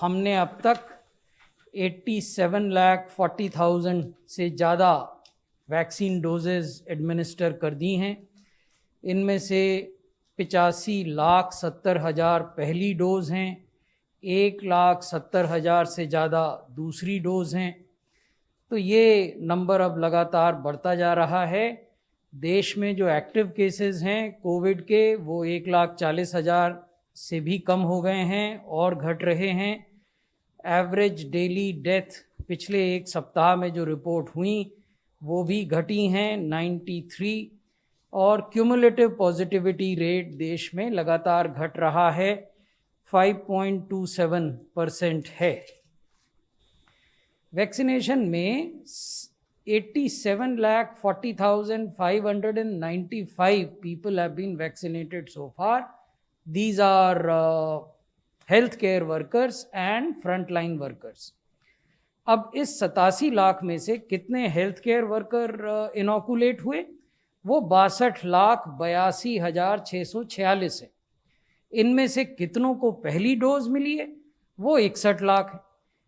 हमने अब तक 87,40,000 से ज़्यादा वैक्सीन डोजेज़ एडमिनिस्टर कर दी हैं। इनमें से 85,70,000 पहली डोज़ हैं, 1,70,000 से ज़्यादा दूसरी डोज़ हैं। तो ये नंबर अब लगातार बढ़ता जा रहा है। देश में जो एक्टिव केसेस हैं कोविड के वो 1,40,000 से भी कम हो गए हैं और घट रहे हैं। एवरेज डेली डेथ पिछले एक सप्ताह में जो रिपोर्ट हुई वो भी घटी हैं 93, और क्यूमुलेटिव पॉजिटिविटी रेट देश में लगातार घट रहा है, 5.27% है। वैक्सीनेशन में 87,40,595 people have been vaccinated so far. These are healthcare workers and frontline workers. अब इस 87 लाख में से कितने हेल्थ केयर वर्कर इनोकुलेट हुए? वो 62,82,646 है। इनमें से कितनों को पहली डोज मिली है? वो 61 लाख है।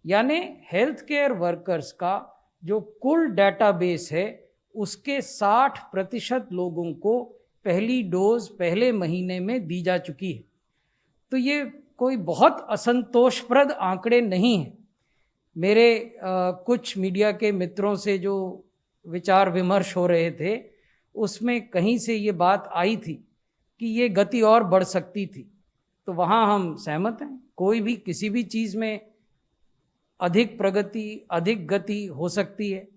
यानी हेल्थ केयर वर्कर्स का जो कुल डाटाबेस है उसके 60% लोगों को पहली डोज पहले महीने में दी जा चुकी है। तो ये कोई बहुत असंतोषप्रद आंकड़े नहीं हैं। मेरे कुछ मीडिया के मित्रों से जो विचार विमर्श हो रहे थे उसमें कहीं से ये बात आई थी कि ये गति और बढ़ सकती थी, तो वहाँ हम सहमत हैं। कोई भी किसी भी चीज़ में अधिक प्रगति, अधिक गति हो सकती है।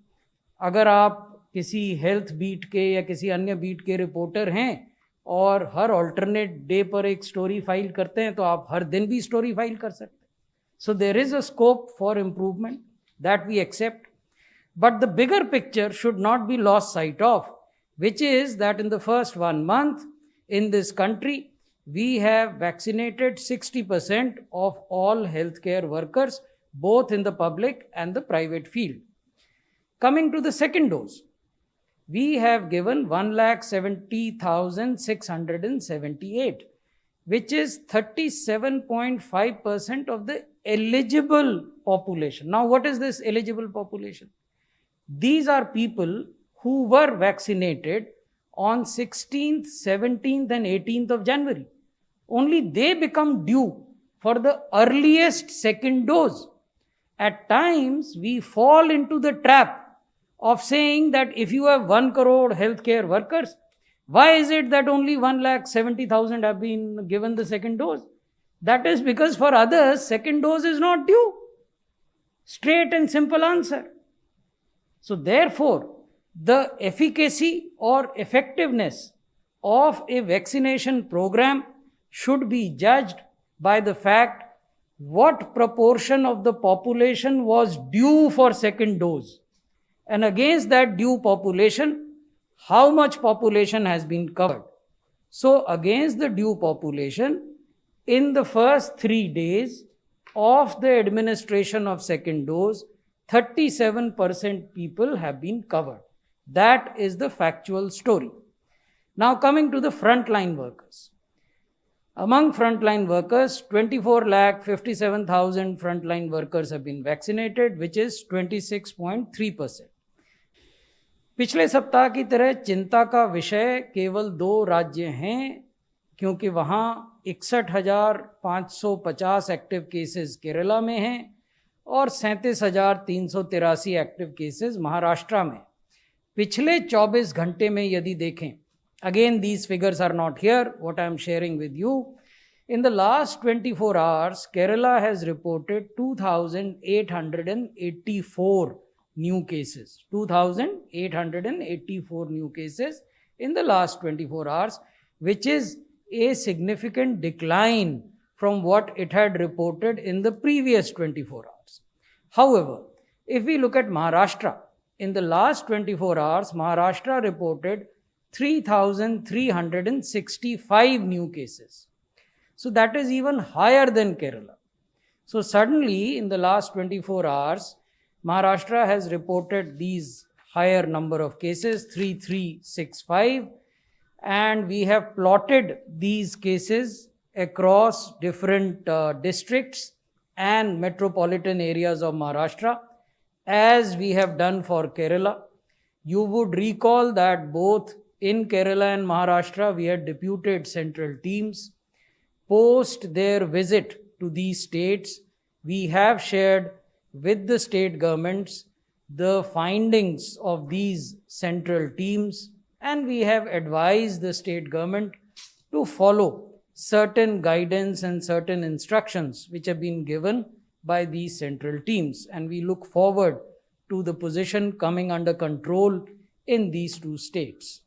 अगर आप किसी हेल्थ बीट के या किसी अन्य बीट के रिपोर्टर हैं और हर ऑल्टरनेट डे पर एक स्टोरी फाइल करते हैं तो आप हर दिन भी स्टोरी फाइल कर सकते हैं। So there is a scope for improvement that we accept, but the bigger picture should not be lost sight of, which is that in the first 1 month in this country, we have vaccinated 60% of all healthcare workers, both in the public and the private field. Coming to the second dose, we have given 1,70,678, which is 37.5% of the eligible population. Now, what is this eligible population? These are people who were vaccinated on 16th, 17th and 18th of January. Only they become due for the earliest second dose. At times, we fall into the trap of saying that if you have 1 crore healthcare workers, why is it that only 1,70,000 have been given the second dose? That is because for others, second dose is not due. Straight and simple answer. So therefore, the efficacy or effectiveness of a vaccination program should be judged by the fact what proportion of the population was due for second dose. And against that due population, how much population has been covered. So against the due population, in the first 3 days of the administration of second dose, 37% people have been covered. That is the factual story. Now coming to the frontline workers. Among frontline workers, 24,57,000 frontline workers have been vaccinated, which is 26.3%. पिछले सप्ताह की तरह चिंता का विषय केवल 2 राज्य हैं, क्योंकि वहाँ 61,550 एक्टिव केसेस केरला में हैं और 37,383 एक्टिव केसेस महाराष्ट्र में। पिछले 24 घंटे में यदि देखें, again these figures are not here, what I am sharing with you, in the last 24 hours, Kerala has reported 2,884 new cases. 2,884 new cases in the last 24 hours, which is a significant decline from what it had reported in the previous 24 hours. However, if we look at Maharashtra, in the last 24 hours, Maharashtra reported 3,365 new cases. So that is even higher than Kerala. So suddenly in the last 24 hours, Maharashtra has reported these higher number of cases, 3,365, and we have plotted these cases across different districts and metropolitan areas of Maharashtra, as we have done for Kerala. You would recall that both in Kerala and Maharashtra, we had deputed central teams. Post their visit to these states, we have shared with the state governments the findings of these central teams, and we have advised the state government to follow certain guidance and certain instructions which have been given by these central teams. And we look forward to the position coming under control in these two states.